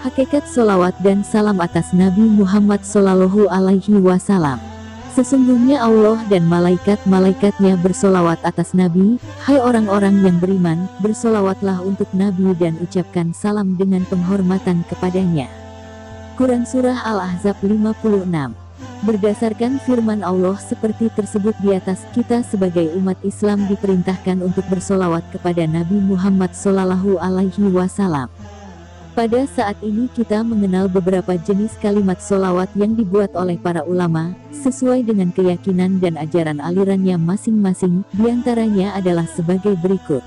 Hakikat solawat dan salam atas Nabi Muhammad Sallallahu Alaihi Wasallam. Sesungguhnya Allah dan malaikat-malaikatnya bersolawat atas Nabi. Hai orang-orang yang beriman, bersolawatlah untuk Nabi dan ucapkan salam dengan penghormatan kepadanya. Quran Surah Al-Ahzab 56. Berdasarkan firman Allah seperti tersebut di atas, kita sebagai umat Islam diperintahkan untuk bersolawat kepada Nabi Muhammad Sallallahu Alaihi Wasallam. Pada saat ini kita mengenal beberapa jenis kalimat solawat yang dibuat oleh para ulama, sesuai dengan keyakinan dan ajaran alirannya masing-masing, diantaranya adalah sebagai berikut.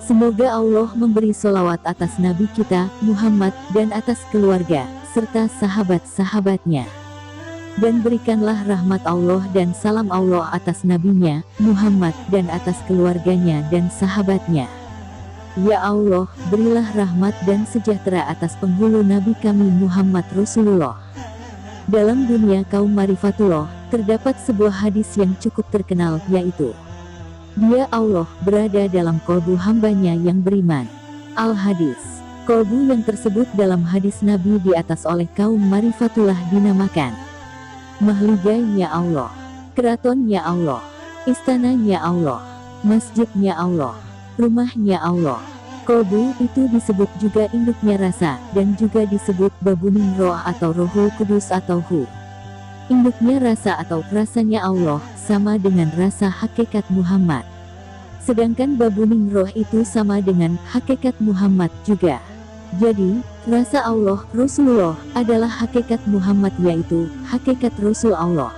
Semoga Allah memberi solawat atas Nabi kita, Muhammad, dan atas keluarga, serta sahabat-sahabatnya. Dan berikanlah rahmat Allah dan salam Allah atas Nabinya, Muhammad, dan atas keluarganya dan sahabatnya. Ya Allah, berilah rahmat dan sejahtera atas penghulu Nabi kami Muhammad Rasulullah. Dalam dunia kaum Marifatullah, terdapat sebuah hadis yang cukup terkenal, yaitu Dia Allah berada dalam kolbu hambanya yang beriman. Al-Hadis. Kolbu yang tersebut dalam hadis Nabi di atas oleh kaum Marifatullah dinamakan Mahligai-Nya Allah, Keraton-Nya Allah, Istana-Nya Allah, Masjid-Nya Allah, Rumah-Nya Allah. Kolbu itu disebut juga induknya rasa, dan juga disebut babuning roh atau Rohul Kudus atau Hu. Induknya rasa atau rasanya Allah, sama dengan rasa hakikat Muhammad. Sedangkan babuning roh itu sama dengan hakikat Muhammad juga. Jadi, rasa Allah, Rasulullah, adalah hakikat Muhammad, yaitu hakikat Rasul Allah.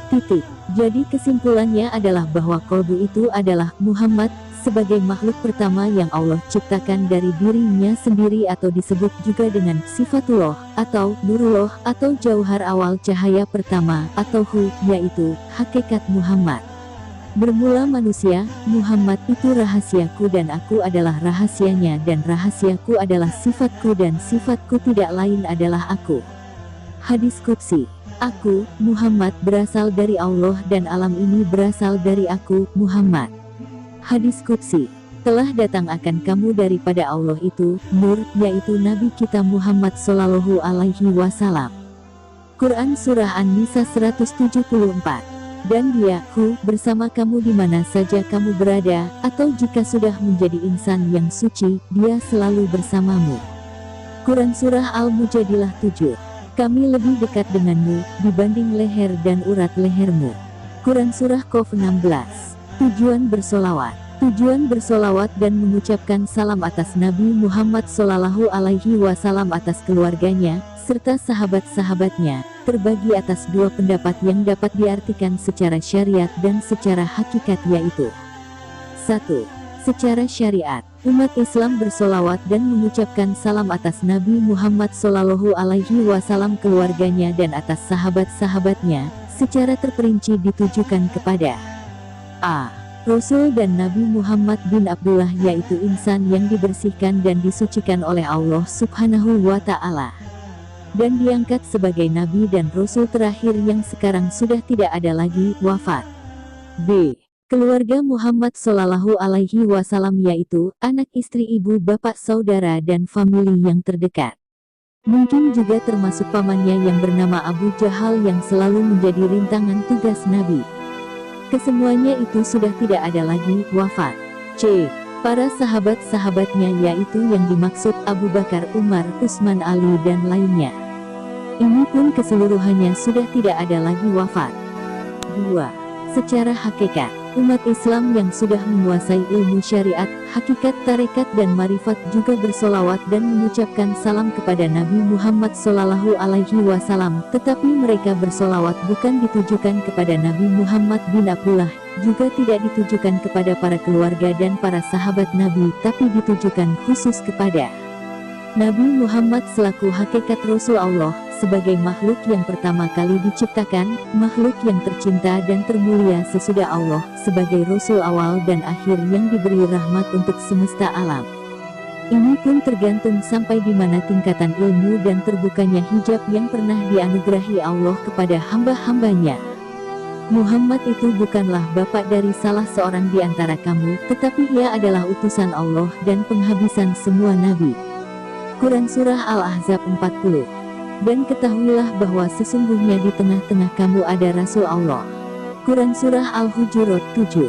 Titik. Jadi kesimpulannya adalah bahwa kolbu itu adalah Muhammad, sebagai makhluk pertama yang Allah ciptakan dari dirinya sendiri, atau disebut juga dengan sifatullah, atau nurullah, atau jauhar awal cahaya pertama, atau Hu, yaitu hakikat Muhammad. Bermula manusia, Muhammad itu rahasiaku dan aku adalah rahasianya, dan rahasiaku adalah sifatku dan sifatku tidak lain adalah aku. Hadis Qudsi. Aku, Muhammad, berasal dari Allah dan alam ini berasal dari aku, Muhammad. Hadis Qudsi. Telah datang akan kamu daripada Allah itu, Nur, yaitu Nabi kita Muhammad Sallallahu Alaihi Wasallam. Quran Surah An-Nisa 174. Dan Dia, Hu, bersama kamu di mana saja kamu berada, atau jika sudah menjadi insan yang suci, Dia selalu bersamamu. Quran Surah Al-Mujadilah 7. Kami lebih dekat denganmu, dibanding leher dan urat lehermu. Quran Surah Qaf 16. Tujuan bersolawat. Tujuan bersolawat dan mengucapkan salam atas Nabi Muhammad Sallallahu Alaihi Wasallam, atas keluarganya, serta sahabat-sahabatnya, terbagi atas dua pendapat yang dapat diartikan secara syariat dan secara hakikat, yaitu 1. Secara syariat, umat Islam bersolawat dan mengucapkan salam atas Nabi Muhammad Sallallahu Alaihi Wasallam, keluarganya dan atas sahabat-sahabatnya, secara terperinci ditujukan kepada A. Rasul dan Nabi Muhammad bin Abdullah, yaitu insan yang dibersihkan dan disucikan oleh Allah Subhanahu wa Ta'ala, dan diangkat sebagai Nabi dan Rasul terakhir yang sekarang sudah tidak ada lagi, wafat. B. Keluarga Muhammad Sallallahu Alaihi Wasallam, yaitu anak, istri, ibu, bapak, saudara, dan famili yang terdekat. Mungkin juga termasuk pamannya yang bernama Abu Jahal yang selalu menjadi rintangan tugas Nabi. Kesemuanya itu sudah tidak ada lagi, wafat. C. Para sahabat-sahabatnya, yaitu yang dimaksud Abu Bakar, Umar, Utsman, Ali, dan lainnya. Ini pun keseluruhannya sudah tidak ada lagi, wafat. 2. Secara hakikat, umat Islam yang sudah menguasai ilmu syariat, hakikat, tarekat, dan marifat juga bersolawat dan mengucapkan salam kepada Nabi Muhammad Sallallahu Alaihi Wasallam, tetapi mereka bersolawat bukan ditujukan kepada Nabi Muhammad bin Abdullah, juga tidak ditujukan kepada para keluarga dan para sahabat Nabi, tapi ditujukan khusus kepada Nabi Muhammad selaku hakikat Rasul Allah, sebagai makhluk yang pertama kali diciptakan, makhluk yang tercinta dan termulia sesudah Allah, sebagai Rasul awal dan akhir yang diberi rahmat untuk semesta alam. Ini pun tergantung sampai di mana tingkatan ilmu dan terbukanya hijab yang pernah dianugerahi Allah kepada hamba-hambanya. Muhammad itu bukanlah bapak dari salah seorang di antara kamu, tetapi ia adalah utusan Allah dan penghabisan semua nabi. Quran Surah Al-Ahzab 40. Dan ketahuilah bahwa sesungguhnya di tengah-tengah kamu ada Rasul Allah. Quran Surah Al-Hujurat 7.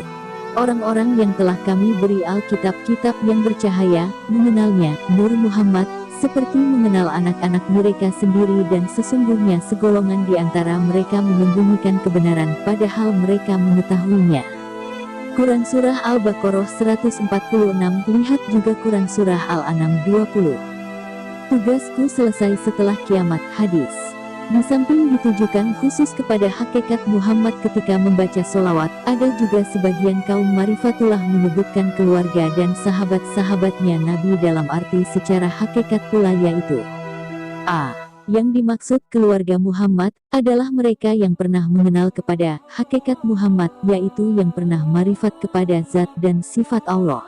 Orang-orang yang telah kami beri Alkitab-kitab yang bercahaya, mengenalnya, Nur Muhammad, seperti mengenal anak-anak mereka sendiri, dan sesungguhnya segolongan di antara mereka menyembunyikan kebenaran padahal mereka mengetahuinya. Quran Surah Al-Baqarah 146. Lihat juga Quran Surah Al-An'am 20. Tugasku selesai setelah kiamat. Hadis. Di samping ditujukan khusus kepada hakikat Muhammad ketika membaca solawat, ada juga sebagian kaum Marifatullah menyebutkan keluarga dan sahabat-sahabatnya Nabi dalam arti secara hakikat pula, yaitu a. Yang dimaksud keluarga Muhammad adalah mereka yang pernah mengenal kepada hakikat Muhammad, yaitu yang pernah marifat kepada zat dan sifat Allah.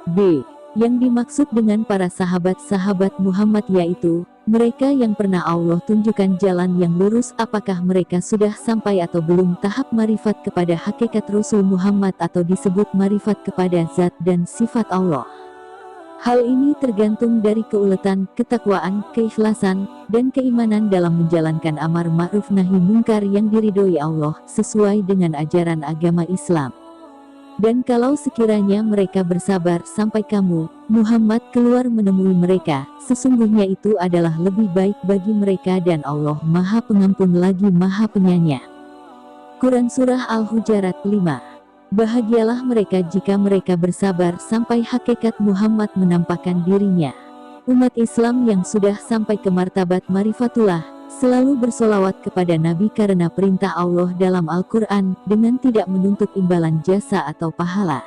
B. Yang dimaksud dengan para sahabat-sahabat Muhammad yaitu mereka yang pernah Allah tunjukkan jalan yang lurus, apakah mereka sudah sampai atau belum tahap marifat kepada hakikat Rasul Muhammad atau disebut marifat kepada zat dan sifat Allah. Hal ini tergantung dari keuletan, ketakwaan, keikhlasan, dan keimanan dalam menjalankan amar ma'ruf nahi mungkar yang diridhoi Allah sesuai dengan ajaran agama Islam. Dan kalau sekiranya mereka bersabar sampai kamu, Muhammad, keluar menemui mereka, sesungguhnya itu adalah lebih baik bagi mereka dan Allah Maha Pengampun lagi Maha Penyayang. Quran Surah Al-Hujurat 5. Bahagialah mereka jika mereka bersabar sampai hakikat Muhammad menampakkan dirinya. Umat Islam yang sudah sampai ke martabat marifatullah selalu bersolawat kepada Nabi karena perintah Allah dalam Al-Quran, dengan tidak menuntut imbalan jasa atau pahala.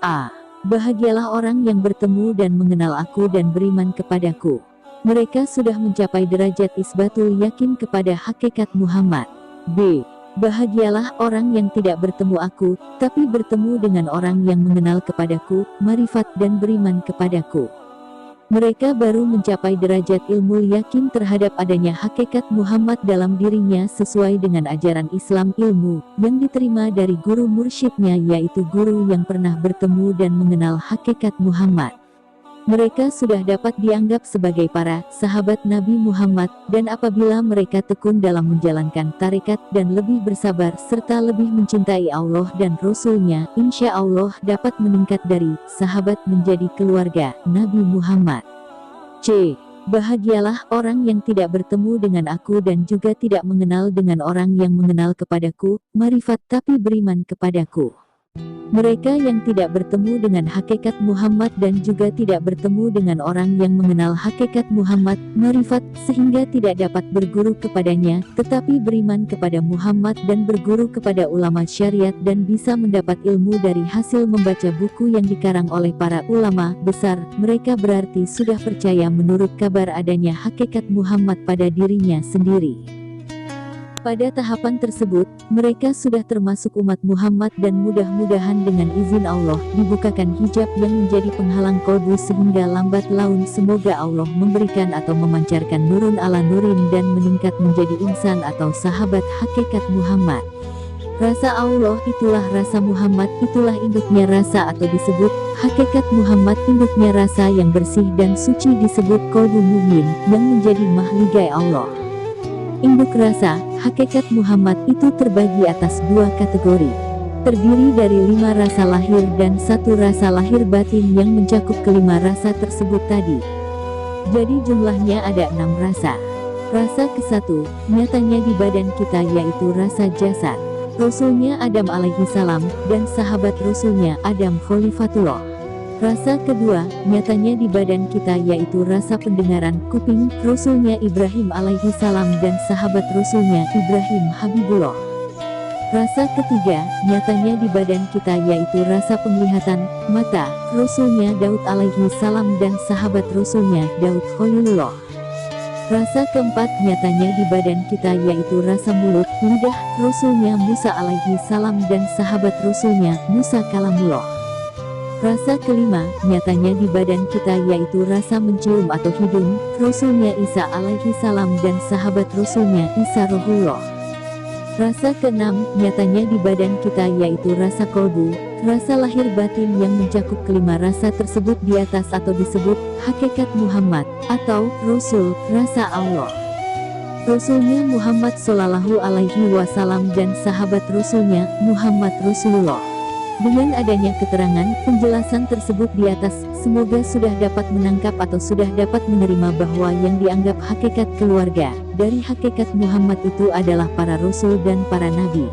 A. Bahagialah orang yang bertemu dan mengenal aku dan beriman kepadaku. Mereka sudah mencapai derajat isbatul yakin kepada hakikat Muhammad. B. Bahagialah orang yang tidak bertemu aku, tapi bertemu dengan orang yang mengenal kepadaku, marifat dan beriman kepadaku. Mereka baru mencapai derajat ilmu yakin terhadap adanya hakikat Muhammad dalam dirinya sesuai dengan ajaran Islam, ilmu yang diterima dari guru mursyidnya, yaitu guru yang pernah bertemu dan mengenal hakikat Muhammad. Mereka sudah dapat dianggap sebagai para sahabat Nabi Muhammad, dan apabila mereka tekun dalam menjalankan tarekat dan lebih bersabar serta lebih mencintai Allah dan Rasul-Nya, insya Allah dapat meningkat dari sahabat menjadi keluarga Nabi Muhammad. C. Bahagialah orang yang tidak bertemu dengan aku dan juga tidak mengenal dengan orang yang mengenal kepadaku, marifat tapi beriman kepadaku. Mereka yang tidak bertemu dengan hakikat Muhammad dan juga tidak bertemu dengan orang yang mengenal hakikat Muhammad, marifat, sehingga tidak dapat berguru kepadanya, tetapi beriman kepada Muhammad dan berguru kepada ulama syariat dan bisa mendapat ilmu dari hasil membaca buku yang dikarang oleh para ulama besar, mereka berarti sudah percaya menurut kabar adanya hakikat Muhammad pada dirinya sendiri. Pada tahapan tersebut, mereka sudah termasuk umat Muhammad dan mudah-mudahan dengan izin Allah dibukakan hijab yang menjadi penghalang kolbu sehingga lambat laun semoga Allah memberikan atau memancarkan nurun ala nurin dan meningkat menjadi insan atau sahabat hakikat Muhammad. Rasa Allah itulah rasa Muhammad, itulah induknya rasa atau disebut hakikat Muhammad, induknya rasa yang bersih dan suci disebut kolbu mukmin yang menjadi mahligai Allah. Induk rasa, hakikat Muhammad itu terbagi atas dua kategori. Terdiri dari 5 rasa lahir dan 1 rasa lahir batin yang mencakup kelima rasa tersebut tadi. Jadi jumlahnya ada 6 rasa. Rasa ke-1, nyatanya di badan kita yaitu rasa jasad. Rasulnya Adam alaihi salam, dan sahabat Rasulnya Adam Khalifatullah. Rasa kedua, nyatanya di badan kita yaitu rasa pendengaran, kuping, Rasulnya Ibrahim alaihi salam dan sahabat Rasulnya Ibrahim Habibullah. Rasa ketiga, nyatanya di badan kita yaitu rasa penglihatan, mata, Rasulnya Daud alaihi salam dan sahabat Rasulnya Daud Khalilullah. Rasa keempat, nyatanya di badan kita yaitu rasa mulut, lidah, Rasulnya Musa alaihi salam dan sahabat Rasulnya Musa kalamullah. Rasa kelima, nyatanya di badan kita yaitu rasa mencium atau hidung, Rasulnya Isa alaihi salam dan sahabat Rasulnya Isa rohullah. Rasa keenam, nyatanya di badan kita yaitu rasa kolbu, rasa lahir batin yang mencakup kelima rasa tersebut di atas atau disebut hakikat Muhammad atau Rasul, rasa Allah. Rasulnya Muhammad Shallallahu Alaihi Wasallam dan sahabat Rasulnya Muhammad Rasulullah. Dengan adanya keterangan, penjelasan tersebut di atas, semoga sudah dapat menangkap atau sudah dapat menerima bahwa yang dianggap hakikat keluarga dari hakikat Muhammad itu adalah para Rasul dan para Nabi.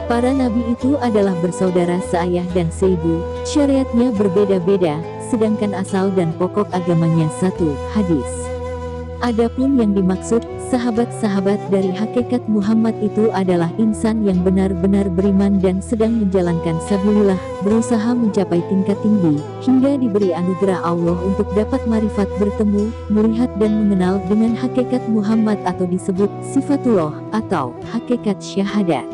Para Nabi itu adalah bersaudara seayah dan seibu, syariatnya berbeda-beda, sedangkan asal dan pokok agamanya satu, hadis. Adapun yang dimaksud, sahabat-sahabat dari hakikat Muhammad itu adalah insan yang benar-benar beriman dan sedang menjalankan sabilillah, berusaha mencapai tingkat tinggi, hingga diberi anugerah Allah untuk dapat marifat bertemu, melihat dan mengenal dengan hakikat Muhammad atau disebut sifatullah atau hakikat syahadat.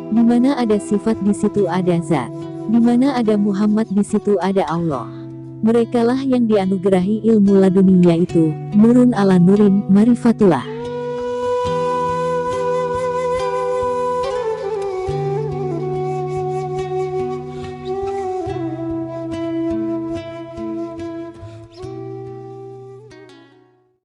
Di mana ada sifat di situ ada zat, di mana ada Muhammad di situ ada Allah. Merekalah yang dianugerahi ilmu laduni yaitu nurun ala nurin, marifatullah.